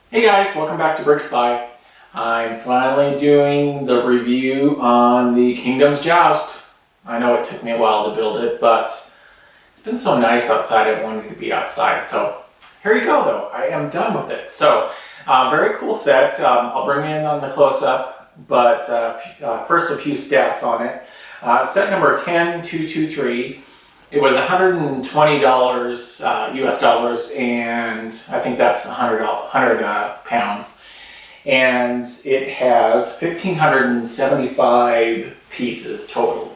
Hey guys, welcome back to BrickSpy. I'm finally doing the review on the Kingdom's Joust. I know it took me a while to build it, but it's been so nice outside. I wanted to be outside. So here you go though. I am done with it. So very cool set. I'll bring in on the close-up, but first a few stats on it. Set number 10223. It was $120 US dollars, and I think that's 100 pounds. And it has 1,575 pieces total.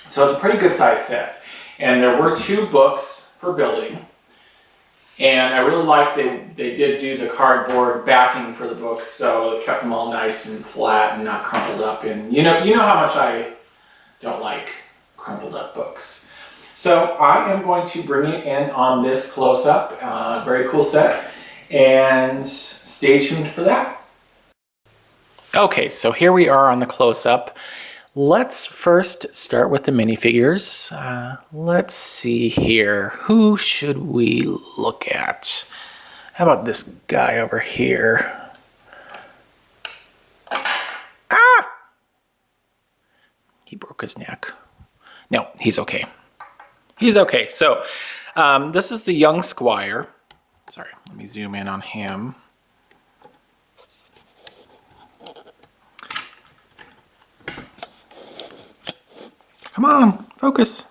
So it's a pretty good size set. And there were 2 books for building. And I really like they did do the cardboard backing for the books, so it kept them all nice and flat and not crumpled up. And you know how much I don't like crumpled up books. So I am going to bring it in on this close-up, very cool set, and stay tuned for that. Okay, so here we are on the close-up. Let's first start with the minifigures. Let's see here. Who should we look at? How about this guy over here? Ah! He broke his neck. No, he's okay. He's okay. So this is the young squire. Sorry, let me zoom in on him. Come on, focus.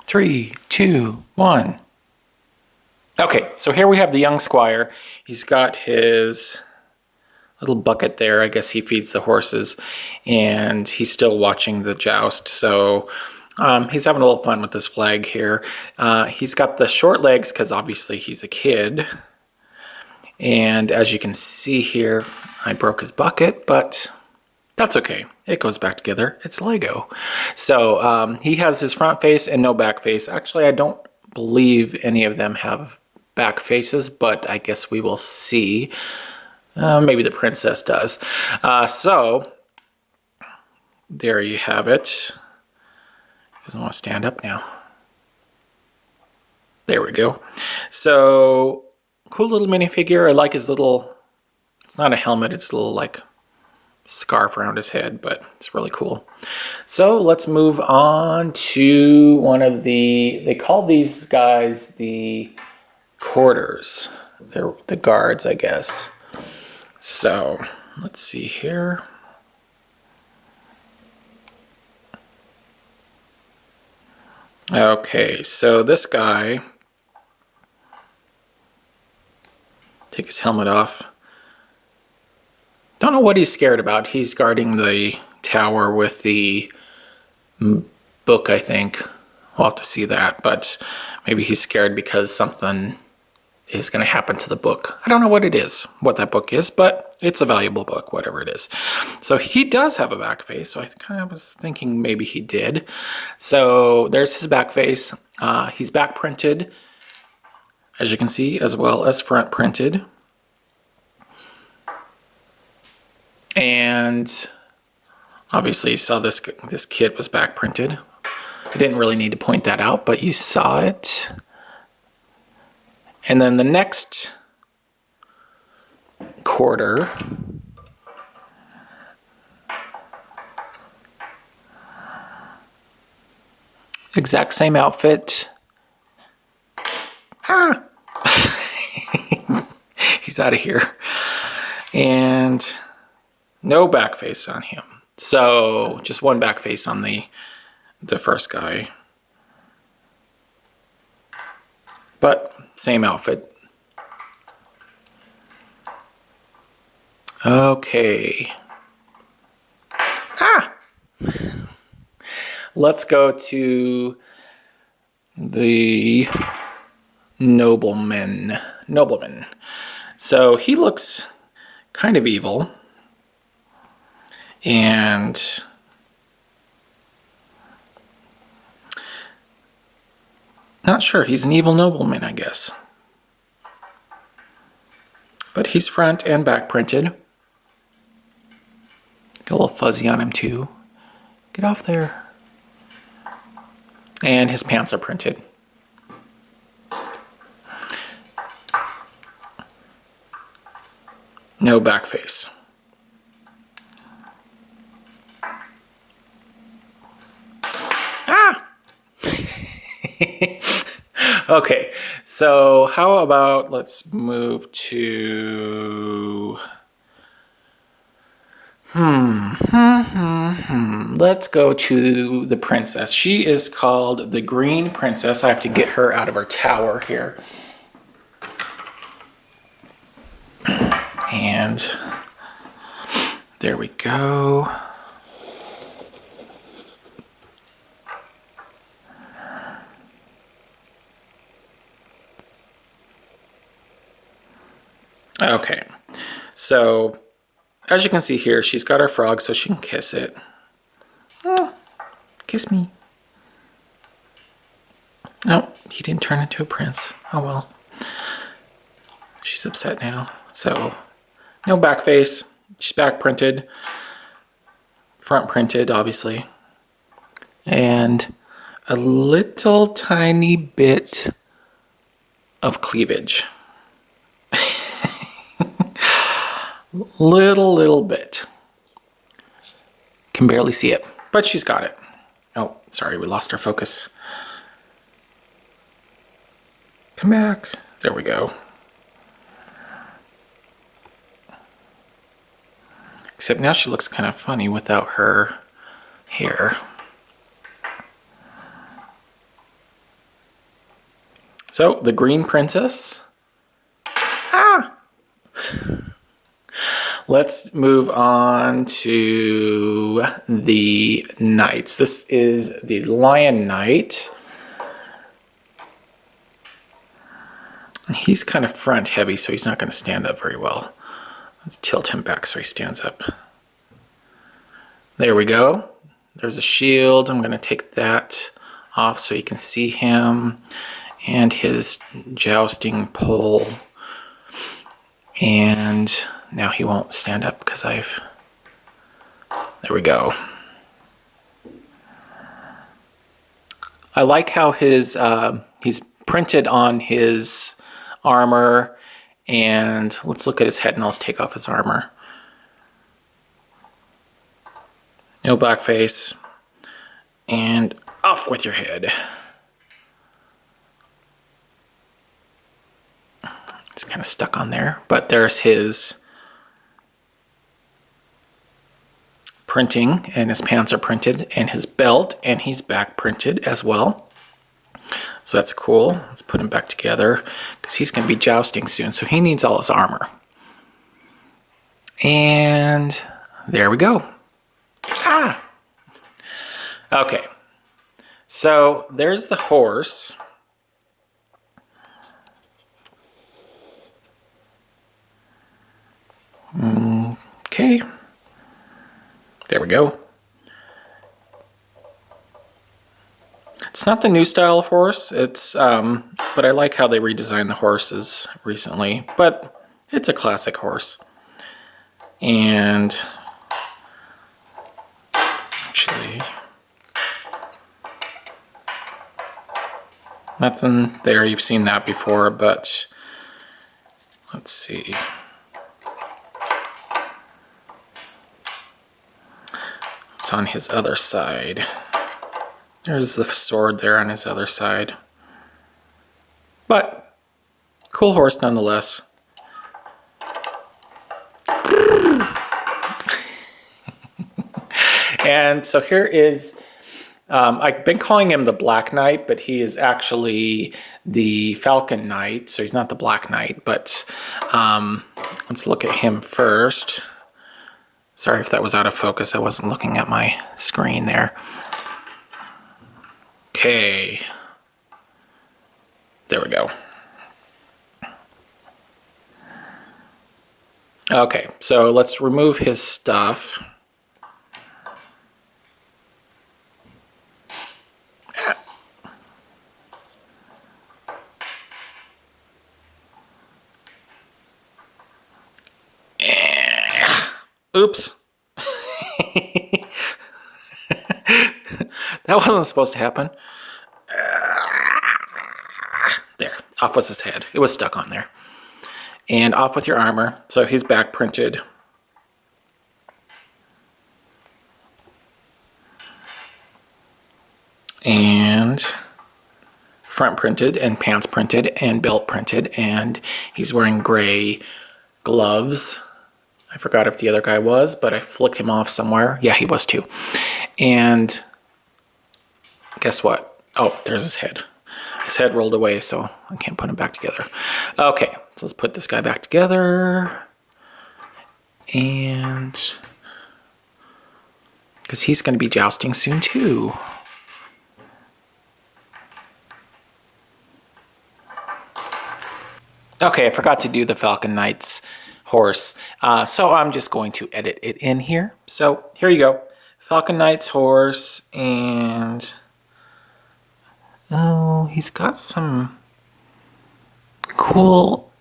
Three, two, one. Okay, so here we have the young squire. He's got his little bucket there. I guess he feeds the horses, and he's still watching the joust. So he's having a little fun with this flag here. He's got the short legs because obviously he's a kid. And as you can see here, I broke his bucket, but that's okay. It goes back together. It's Lego. So he has his front face and no back face. Actually, I don't believe any of them have back faces, but I guess we will see. Maybe the princess does. So there you have it. Doesn't want to stand up now. There we go. So cool little minifigure. I like his little, it's not a helmet, it's a little like scarf around his head, but it's really cool. So let's move on to one of they call these guys the quarters. They're the guards, I guess. So let's see here. Okay, so this guy, take his helmet off. Don't know what he's scared about. He's guarding the tower with the book, I think. We'll have to see that, but maybe he's scared because something is going to happen to the book. I don't know what it is, what that book is, but it's a valuable book, whatever it is. So he does have a back face, so I kind of was thinking maybe he did. So there's his back face. He's back printed, as you can see, as well as front printed. And obviously you saw this kit was back printed. I didn't really need to point that out, but you saw it. And then the next quarter, exact same outfit. Ah! He's out of here. And no back face on him. So just one back face on the first guy. But same outfit. Okay. Ah! let's go to the nobleman. So he looks kind of evil, and not sure, he's an evil nobleman, I guess. But he's front and back printed. Got a little fuzzy on him too. Get off there. And his pants are printed. No back face. Ah! Okay, so how about let's move to... Let's go to the princess. She is called the Green Princess. I have to get her out of her tower here. And there we go. Okay, so as you can see here, she's got her frog so she can kiss it. Oh, kiss me. Oh, he didn't turn into a prince. Oh well. She's upset now. So, no back face. She's back printed. Front printed, obviously. And a little tiny bit of cleavage. Little bit. Can barely see it, but she's got it. Oh, sorry, we lost our focus. Come back. There we go. Except now she looks kind of funny without her hair. So, the Green Princess. Ah! Let's move on to the knights. This is the Lion Knight. He's kind of front heavy, so he's not going to stand up very well. Let's tilt him back so he stands up. There we go. There's a shield. I'm going to take that off so you can see him and his jousting pole. And now he won't stand up because there we go. I like how he's printed on his armor, and let's look at his head and let's take off his armor. No black face, and off with your head. It's kind of stuck on there, but there's his printing, and his pants are printed, and his belt, and he's back printed as well. So that's cool. Let's put him back together because he's going to be jousting soon, so he needs all his armor. And there we go. Ah! Okay. So there's the horse. Okay. There we go. It's not the new style of horse. It's but I like how they redesigned the horses recently. But it's a classic horse. And actually, nothing there. You've seen that before, but let's see. It's on his other side. There's the sword there on his other side. But cool horse nonetheless. And so here is, I've been calling him the Black Knight, but he is actually the Falcon Knight. So he's not the Black Knight, but let's look at him first. Sorry if that was out of focus. I wasn't looking at my screen there. Okay. There we go. Okay, so let's remove his stuff. Oops. That wasn't supposed to happen. There, off was his head. It was stuck on there. And off with your armor. So he's back printed. And front printed, and pants printed, and belt printed, and he's wearing gray gloves. I forgot if the other guy was, but I flicked him off somewhere. Yeah, he was too. And guess what? Oh, there's his head. His head rolled away, so I can't put him back together. Okay, so let's put this guy back together. And because he's going to be jousting soon too. Okay, I forgot to do the Falcon Knight's horse, so I'm just going to edit it in here. So here you go, Falcon Knight's horse, and oh, he's got some cool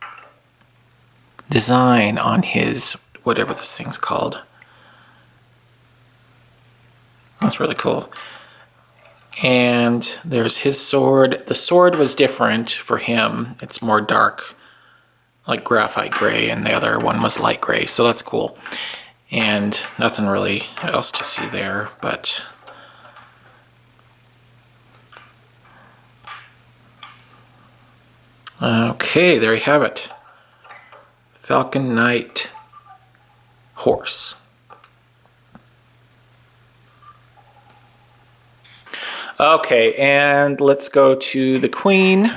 design on his, whatever this thing's called. That's really cool. And there's his sword. The sword was different for him. It's more dark, like graphite gray, and the other one was light gray, so that's cool. And nothing really else to see there, but okay, there you have it. Falcon Knight horse. Okay, and let's go to the Queen.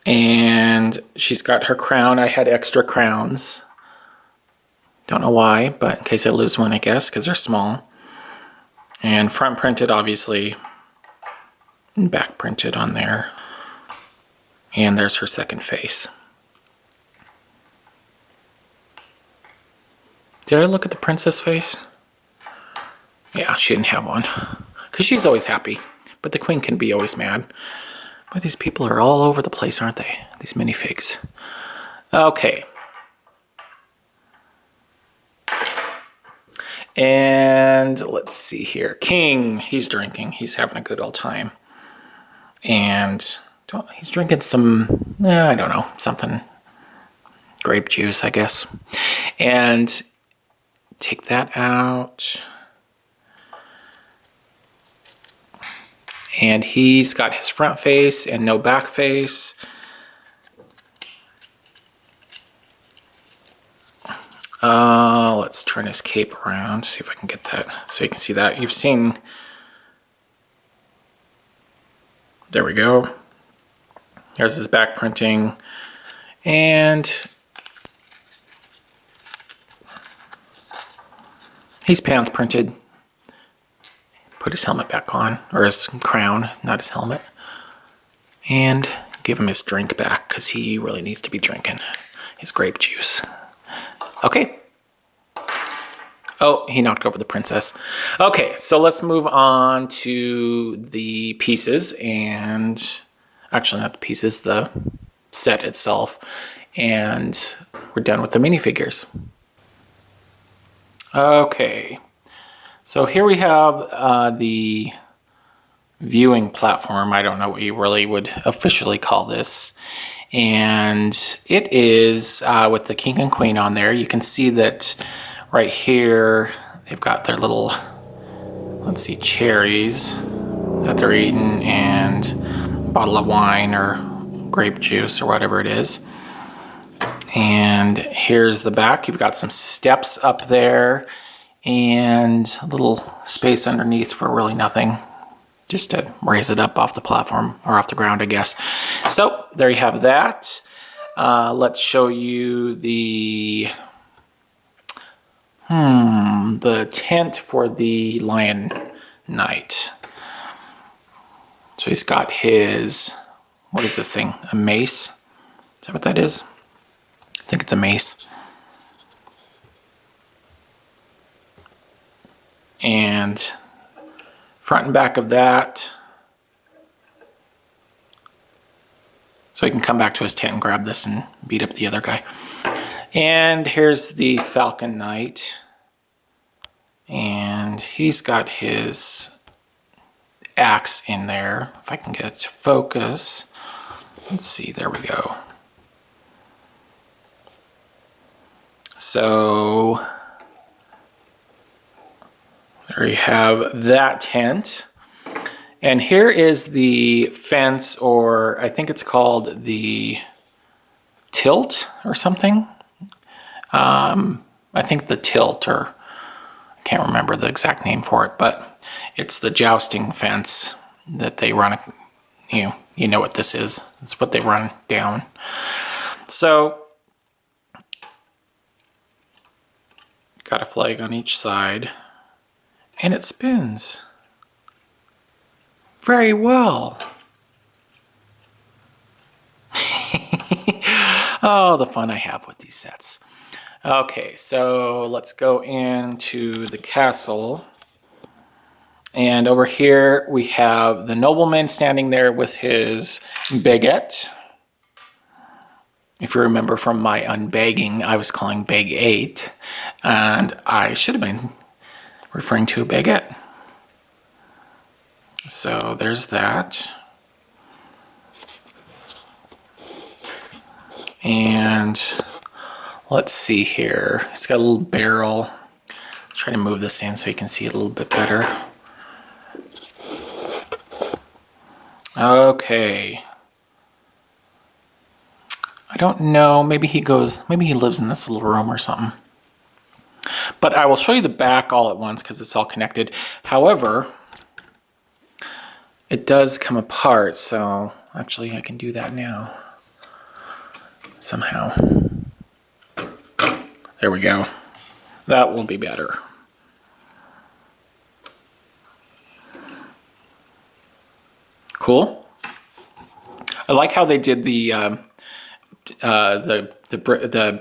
And she's got her crown. I had extra crowns. Don't know why, but in case I lose one, I guess, because they're small. And front printed, obviously. And back printed on there. And there's her second face. Did I look at the princess face? Yeah, she didn't have one. Because she's always happy. But the queen can be always mad. But these people are all over the place, aren't they? These minifigs. Okay. And let's see here. King, he's drinking. He's having a good old time. And he's drinking some, I don't know, something. Grape juice, I guess. And take that out. And he's got his front face and no back face. Let's turn his cape around, see if I can get that so you can see that. You've seen, there we go. There's his back printing. And he's pants printed. Put his helmet back on, or his crown, not his helmet. And give him his drink back, because he really needs to be drinking his grape juice. Okay. Oh, he knocked over the princess. Okay, so let's move on to the pieces, and actually not the pieces, the set itself. And we're done with the minifigures. Okay. So here we have the viewing platform. I don't know what you really would officially call this. And it is with the king and queen on there. You can see that right here they've got their little, let's see, cherries that they're eating, and a bottle of wine or grape juice or whatever it is. And here's the back. You've got some steps up there. And a little space underneath for really nothing, just to raise it up off the platform, or off the ground, I guess. So there you have that. Let's show you the, The tent for the Lion Knight. So he's got his, what is this thing? A mace? Is that what that is? I think it's a mace. And front and back of that. So he can come back to his tent and grab this and beat up the other guy. And here's the Falcon Knight. And he's got his axe in there. If I can get it to focus. Let's see, there we go. So there you have that tent. And here is the fence, or I think it's called the tilt or something. I think the tilt, or I can't remember the exact name for it, but it's the jousting fence that they run. You know what this is. It's what they run down. So got a flag on each side, and it spins very well. Oh, the fun I have with these sets. Okay, so let's go into the castle. And over here we have the nobleman standing there with his baguette. If you remember from my unbagging, I was calling bag 8, and I should have been referring to a baguette. So there's that. And let's see here. It's got a little barrel. I'll try to move this in so you can see it a little bit better. Okay. I don't know. Maybe he lives in this little room or something. But I will show you the back all at once because it's all connected. However, it does come apart, so actually I can do that now. Somehow. There we go. That will be better. Cool. I like how they did the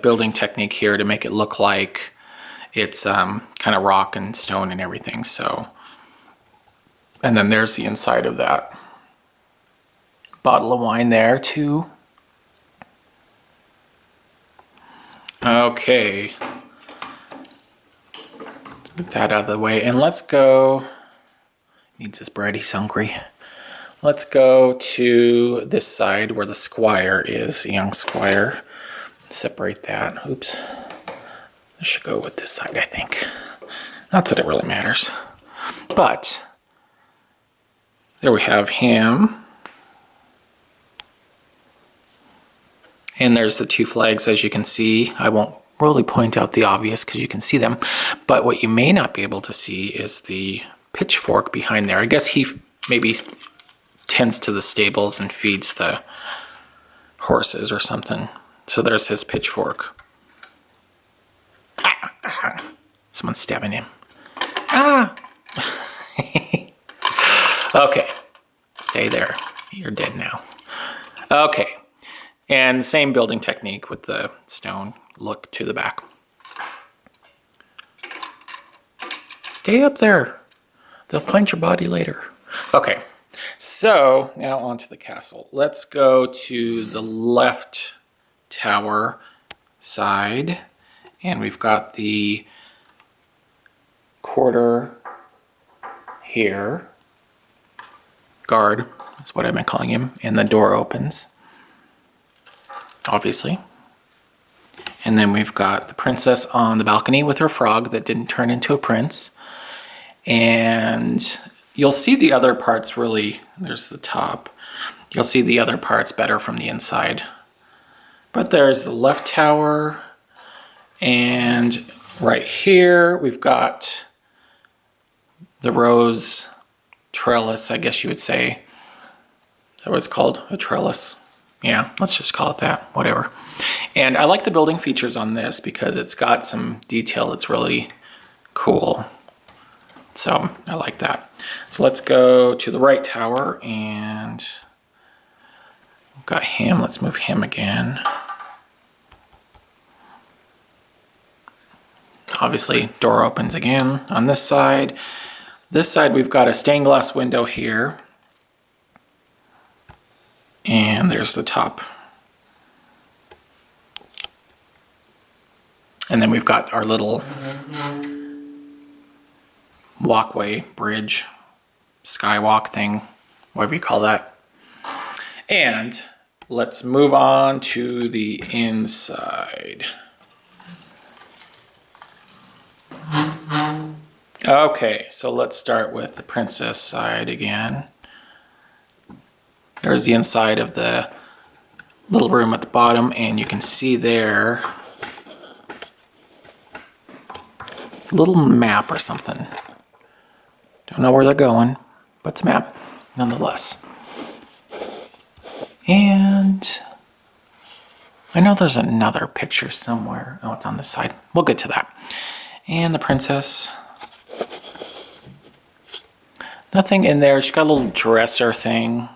building technique here to make it look like it's kind of rock and stone and everything. So, and then there's the inside of that bottle of wine there too. Okay, let's get that out of the way, and let's go. Needs his bread, he's hungry. Let's go to this side where the squire is, the young squire. Separate that. Oops. I should go with this side, I think. Not that it really matters. But there we have him. And there's the two flags, as you can see. I won't really point out the obvious because you can see them. But what you may not be able to see is the pitchfork behind there. I guess he maybe tends to the stables and feeds the horses or something. So there's his pitchfork. Someone's stabbing him. Ah! Okay, stay there. You're dead now. Okay, and the same building technique with the stone look to the back. Stay up there. They'll find your body later. Okay, so now onto the castle. Let's go to the left tower side, and we've got the quarter here. Guard is what I've been calling him, and the door opens, obviously. And then we've got the princess on the balcony with her frog that didn't turn into a prince. And you'll see the other parts really, there's the top. You'll see the other parts better from the inside. But there's the left tower, and right here we've got the rose trellis, I guess you would say. Is that what it's called? A trellis? Yeah, let's just call it that, whatever. And I like the building features on this because it's got some detail that's really cool. So I like that. So let's go to the right tower, and we've got him. Let's move him again. Obviously, door opens again on this side. This side, we've got a stained glass window here. And there's the top. And then we've got our little walkway, bridge, skywalk thing, whatever you call that. And let's move on to the inside. Okay, so let's start with the princess side again. There's the inside of the little room at the bottom, and you can see there a little map or something. Don't know where they're going, but it's a map nonetheless. And I know there's another picture somewhere. Oh, it's on this side. We'll get to that. And the princess. Nothing in there. She's got a little dresser thing.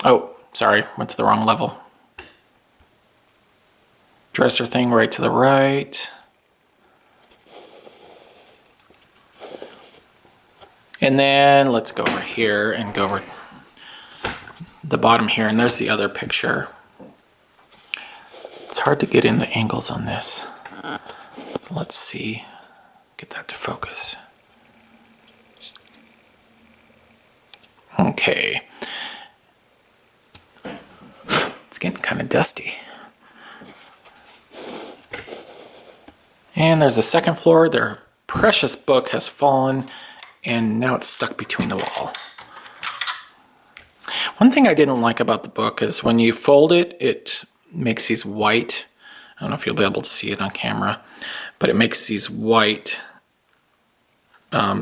Oh, sorry. Went to the wrong level. Dresser thing right to the right. And then let's go over here and go over the bottom here. And there's the other picture. It's hard to get in the angles on this. So let's see. Get that to focus. Okay. It's getting kind of dusty. And there's a second floor. Their precious book has fallen, and now it's stuck between the wall. One thing I didn't like about the book is when you fold it, it makes these white, I don't know if you'll be able to see it on camera, but it makes these white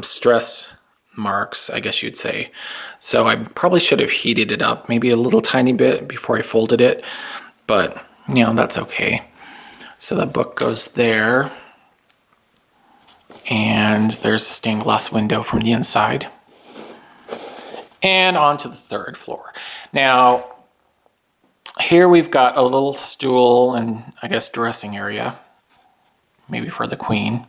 stress marks, I guess you'd say. So I probably should have heated it up maybe a little tiny bit before I folded it, but you know, that's okay. So the book goes there, and there's a stained glass window from the inside. And on to the third floor. Now, here we've got a little stool and I guess dressing area, maybe for the queen,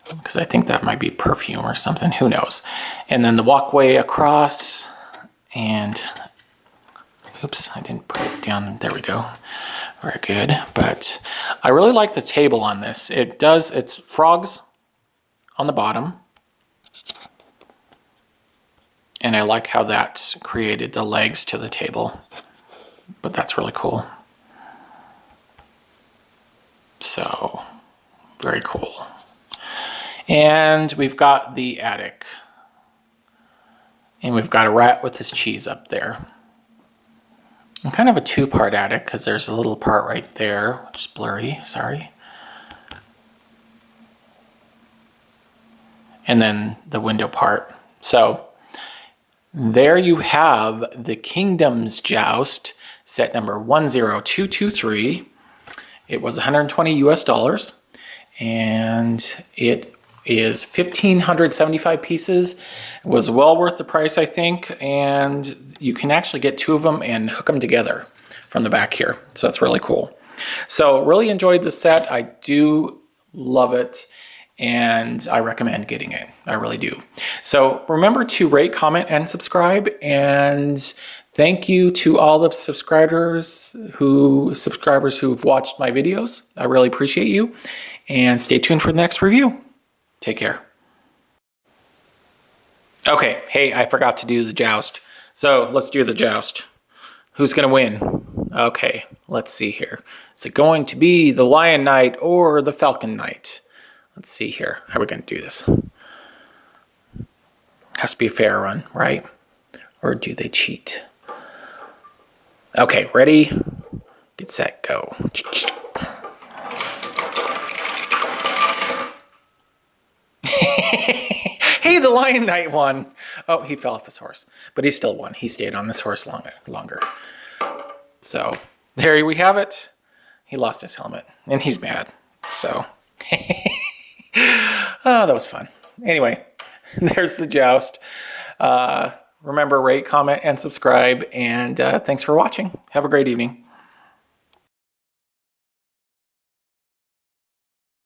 because I think that might be perfume or something, who knows. And then the walkway across, and oops, I didn't put it down. There we go. Very good. But I really like the table on this. It's frogs on the bottom. And I like how that's created the legs to the table. But that's really cool. So, very cool. And we've got the attic. And we've got a rat with his cheese up there. And kind of a two-part attic, because there's a little part right there, which is blurry, sorry. And then the window part. So, there you have the Kingdoms Joust, set number 10223. It was 120 US dollars, and it is 1,575 pieces. It was well worth the price, I think, and you can actually get two of them and hook them together from the back here. So that's really cool. So really enjoyed the set. I do love it, and I recommend getting it. I really do. So remember to rate, comment, and subscribe. And thank you to all the subscribers who've watched my videos. I really appreciate you. And stay tuned for the next review. Take care. Okay, hey, I forgot to do the joust. So let's do the joust. Who's gonna win? Okay, let's see here. Is it going to be the Lion Knight or the Falcon Knight? Let's see here. How are we going to do this? Has to be a fair run, right? Or do they cheat? Okay, ready? Get set, go. Hey, the Lion Knight won. Oh, he fell off his horse. But he still won. He stayed on this horse longer. So, there we have it. He lost his helmet. And he's mad. So... Oh, that was fun. Anyway, there's the Joust. Remember, rate, comment, and subscribe. And thanks for watching. Have a great evening.